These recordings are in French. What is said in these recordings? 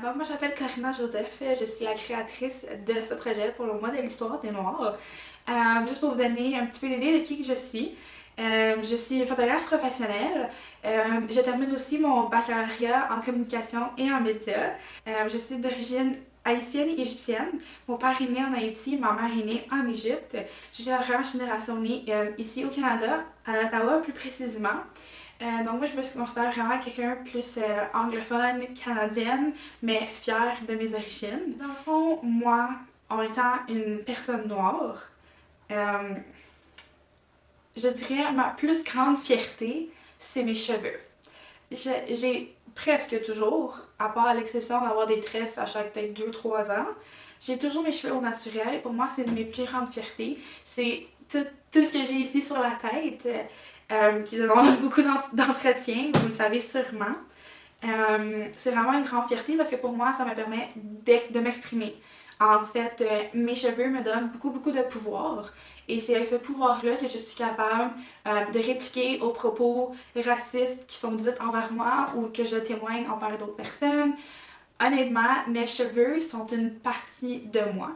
Donc, moi, je m'appelle Corinna Joseph. Je suis la créatrice de ce projet pour le mois de l'histoire des Noirs. Juste pour vous donner un petit peu d'idée de qui que je suis. Je suis photographe professionnelle. Je termine aussi mon baccalauréat en communication et en médias. Je suis d'origine haïtienne et égyptienne. Mon père est né en Haïti, ma mère est née en Égypte. Je suis la première génération née ici au Canada, à Ottawa plus précisément. Donc moi je me considère vraiment quelqu'un plus anglophone, canadienne, mais fière de mes origines. Dans le fond, moi, en étant une personne noire, je dirais ma plus grande fierté, c'est mes cheveux. J'ai presque toujours, à part à l'exception d'avoir des tresses à chaque peut-être 2-3 ans, j'ai toujours mes cheveux au naturel. Pour moi, c'est une de mes plus grandes fiertés. C'est tout ce que j'ai ici sur la tête, qui demande beaucoup d'entretien, vous le savez sûrement. C'est vraiment une grande fierté parce que pour moi, ça me permet de m'exprimer. En fait, mes cheveux me donnent beaucoup de pouvoir et c'est avec ce pouvoir-là que je suis capable de répliquer aux propos racistes qui sont dits envers moi ou que je témoigne envers d'autres personnes. Honnêtement, mes cheveux sont une partie de moi.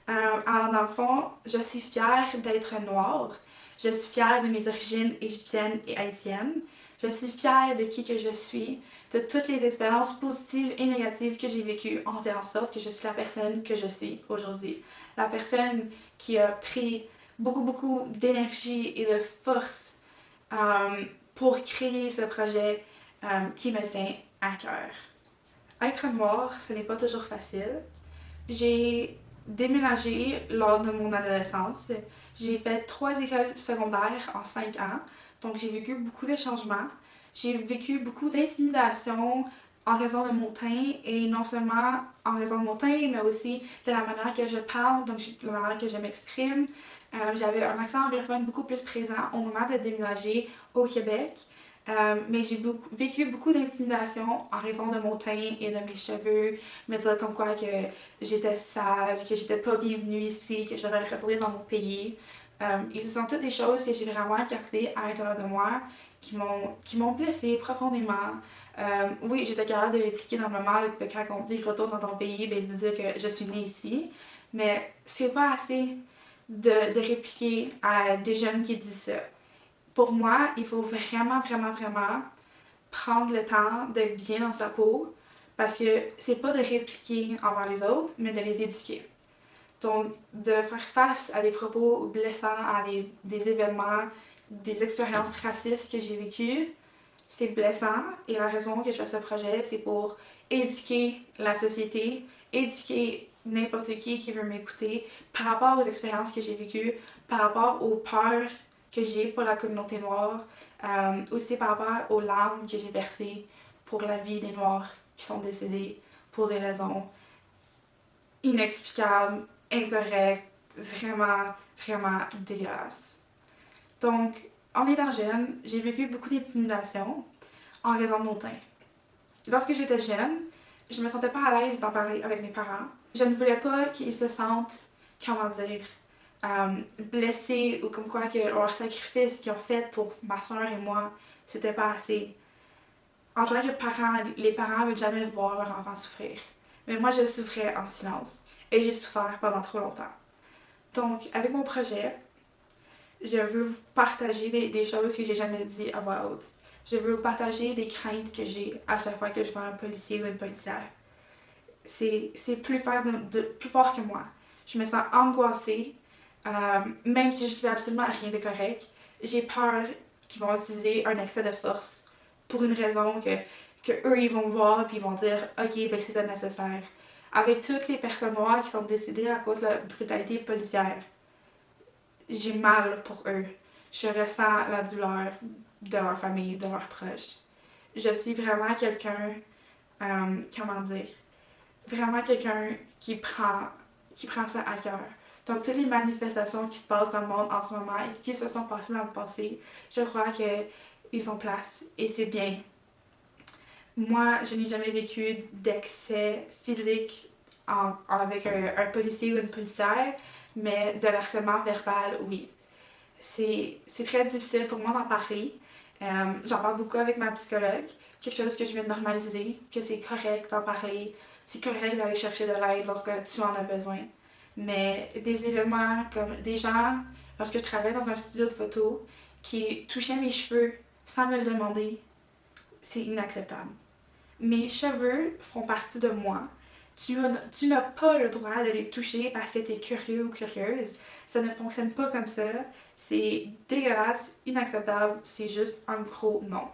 Alors dans le fond, je suis fière d'être noire. Je suis fière de mes origines égyptiennes et haïtiennes. Je suis fière de qui que je suis, de toutes les expériences positives et négatives que j'ai vécues ont fait en sorte que je suis la personne que je suis aujourd'hui. La personne qui a pris beaucoup d'énergie et de force pour créer ce projet qui me tient à cœur. Être noire, ce n'est pas toujours facile. J'ai déménagé lors de mon adolescence. J'ai fait 3 écoles secondaires en 5 ans, donc j'ai vécu beaucoup de changements. J'ai vécu beaucoup d'intimidation en raison de mon teint, et non seulement en raison de mon teint, mais aussi de la manière que je parle, donc de la manière que je m'exprime. J'avais un accent anglophone beaucoup plus présent au moment de déménager au Québec. Mais j'ai vécu beaucoup d'intimidation en raison de mon teint et de mes cheveux, me dire comme quoi que j'étais sale, que j'étais pas bienvenue ici, que je devrais retourner dans mon pays. Et ce sont toutes des choses que j'ai vraiment gardées à l'intérieur de moi qui m'ont blessée profondément. Oui, j'étais capable de répliquer normalement de quand on dit retourne dans ton pays, ben, de dire que je suis née ici, mais c'est pas assez de répliquer à des jeunes qui disent ça. Pour moi, il faut vraiment prendre le temps d'être bien dans sa peau parce que c'est pas de répliquer envers les autres, mais de les éduquer. Donc, de faire face à des propos blessants, à des événements, des expériences racistes que j'ai vécues, c'est blessant. Et la raison que je fais ce projet, c'est pour éduquer la société, éduquer n'importe qui veut m'écouter par rapport aux expériences que j'ai vécues, par rapport aux peurs que j'ai pour la communauté noire, aussi par rapport aux larmes que j'ai versées pour la vie des Noirs qui sont décédés pour des raisons inexplicables, incorrectes, vraiment dégueulasses. Donc, en étant jeune, j'ai vécu beaucoup d'intimidation en raison de mon teint. Lorsque j'étais jeune, je me sentais pas à l'aise d'en parler avec mes parents. Je ne voulais pas qu'ils se sentent, comment dire, blessés ou comme quoi que leur sacrifice qu'ils ont fait pour ma soeur et moi, c'était pas assez. En tant que parent, les parents veulent jamais voir leur enfant souffrir. Mais moi, je souffrais en silence et j'ai souffert pendant trop longtemps. Donc, avec mon projet, je veux vous partager des choses que j'ai jamais dit à voix haute. Je veux vous partager des craintes que j'ai à chaque fois que je vois un policier ou une policière. C'est plus fort que moi. Je me sens angoissée, même si je fais absolument rien de correct. J'ai peur qu'ils vont utiliser un excès de force pour une raison que eux ils vont voir puis ils vont dire ok, ben c'était nécessaire. Avec toutes les personnes noires qui sont décédées à cause de la brutalité policière, j'ai mal pour eux. Je ressens la douleur de leur famille, de leurs proches. Je suis vraiment quelqu'un, comment dire, vraiment quelqu'un qui prend ça à cœur. Donc toutes les manifestations qui se passent dans le monde en ce moment et qui se sont passées dans le passé, je crois qu'ils ont place et c'est bien. Moi, je n'ai jamais vécu d'excès physique avec un policier ou une policière, mais de harcèlement verbal, oui. C'est très difficile pour moi d'en parler. J'en parle beaucoup avec ma psychologue, quelque chose que je viens de normaliser, que c'est correct d'en parler, c'est correct d'aller chercher de l'aide lorsque tu en as besoin. Mais des événements comme des gens, lorsque je travaillais dans un studio de photo, qui touchaient mes cheveux sans me le demander, c'est inacceptable. Mes cheveux font partie de moi. Tu n'as pas le droit de les toucher parce que tu es curieux ou curieuse. Ça ne fonctionne pas comme ça. C'est dégueulasse, inacceptable. C'est juste un gros non.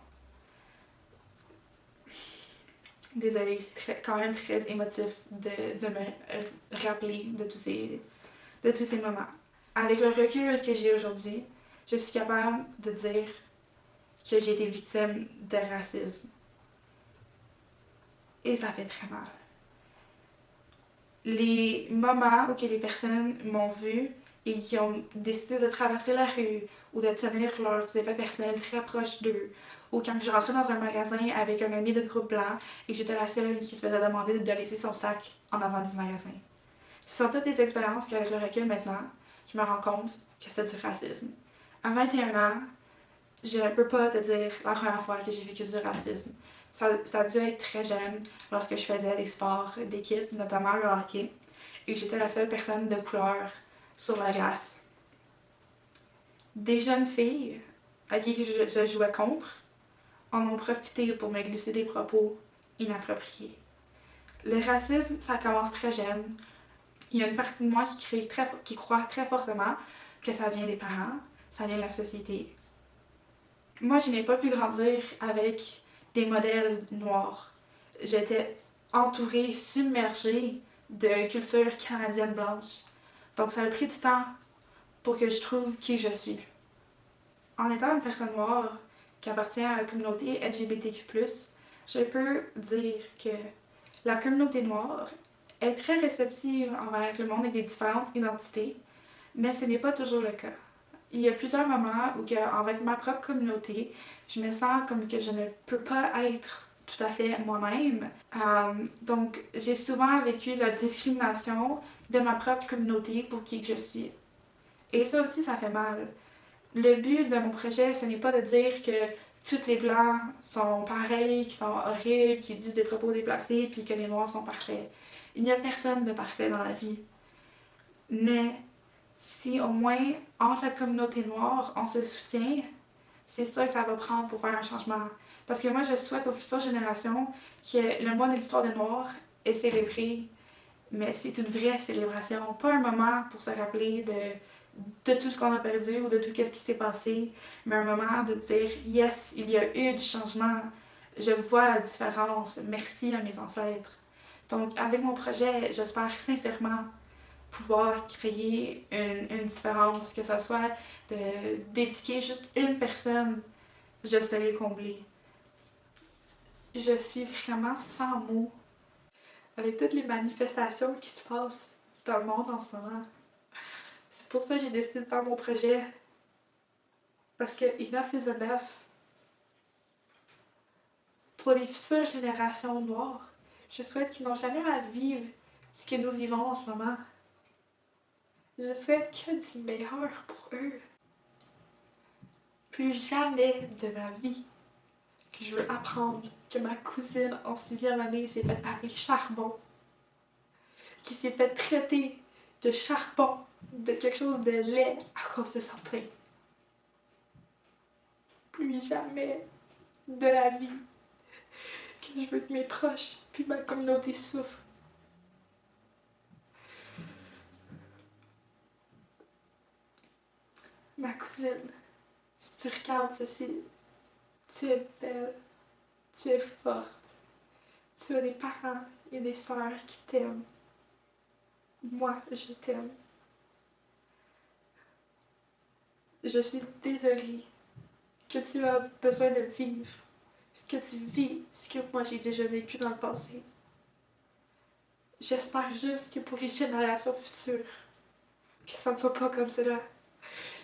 Désolée, c'est quand même très émotif de me rappeler de tous ces moments. Avec le recul que j'ai aujourd'hui, je suis capable de dire que j'ai été victime de racisme. Et ça fait très mal. Les moments où que les personnes m'ont vu et qui ont décidé de traverser la rue ou de tenir leurs effets personnels très proches d'eux, ou quand je rentrais dans un magasin avec un ami de groupe blanc et j'étais la seule qui se faisait demander de laisser son sac en avant du magasin. Ce sont toutes des expériences qu'avec le recul maintenant, je me rends compte que c'est du racisme. À 21 ans, je ne peux pas te dire la première fois que j'ai vécu du racisme. Ça a dû être très jeune lorsque je faisais des sports d'équipe, notamment le hockey, et j'étais la seule personne de couleur sur la glace. Des jeunes filles à qui je jouais contre en ont profité pour me glisser des propos inappropriés. Le racisme, ça commence très jeune. Il y a une partie de moi qui croit très fortement que ça vient des parents, ça vient de la société. Moi, je n'ai pas pu grandir avec des modèles noirs. J'étais entourée, submergée de culture canadienne blanche. Donc ça a pris du temps pour que je trouve qui je suis. En étant une personne noire qui appartient à la communauté LGBTQ+, je peux dire que la communauté noire est très réceptive envers le monde et des différentes identités, mais ce n'est pas toujours le cas. Il y a plusieurs moments où, avec ma propre communauté, je me sens comme que je ne peux pas être tout à fait moi-même. Donc, j'ai souvent vécu la discrimination de ma propre communauté pour qui que je suis. Et ça aussi, ça fait mal. Le but de mon projet, ce n'est pas de dire que tous les blancs sont pareils, qui sont horribles, qui disent des propos déplacés, puis que les noirs sont parfaits. Il n'y a personne de parfait dans la vie. Mais si au moins, entre la communauté noire, on se soutient, c'est ça que ça va prendre pour faire un changement. Parce que moi, je souhaite aux futures générations que le mois de l'histoire des Noirs est célébré, mais c'est une vraie célébration, pas un moment pour se rappeler de tout ce qu'on a perdu ou de tout ce qui s'est passé, mais un moment de dire « Yes, il y a eu du changement, je vois la différence, merci à mes ancêtres ». Donc, avec mon projet, j'espère sincèrement pouvoir créer une différence, que ce soit d'éduquer juste une personne, je serai comblée. Je suis vraiment sans mots avec toutes les manifestations qui se passent dans le monde en ce moment. C'est pour ça que j'ai décidé de faire mon projet. Parce que enough is enough. Pour les futures générations noires, je souhaite qu'ils n'ont jamais à vivre ce que nous vivons en ce moment. Je souhaite que du meilleur pour eux. Plus jamais de ma vie que je veux apprendre que ma cousine en 6e année s'est fait appeler charbon, qui s'est fait traiter de charbon, de quelque chose de laid à cause de son teint. Plus jamais de la vie que je veux que mes proches puis ma communauté souffrent. Ma cousine, si tu regardes ceci, tu es belle, tu es forte, tu as des parents et des sœurs qui t'aiment. Moi, je t'aime. Je suis désolée que tu as besoin de vivre ce que tu vis, ce que moi j'ai déjà vécu dans le passé. J'espère juste que pour les générations futures, que ça ne soit pas comme cela.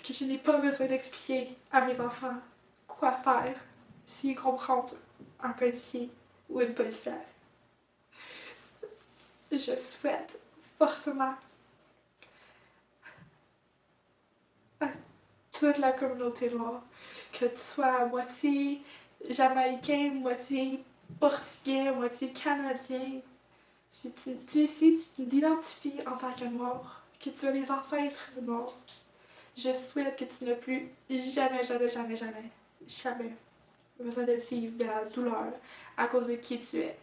Que je n'ai pas besoin d'expliquer à mes enfants quoi faire s'ils confrontent un policier ou une policière. Je souhaite fortement à toute la communauté noire. Que tu sois à moitié jamaïcain, moitié portugais, moitié canadien. Si tu t'identifies en tant que noir, que tu as des ancêtres noirs, je souhaite que tu n'aies plus jamais, jamais, jamais, jamais, jamais besoin de vivre de la douleur à cause de qui tu es.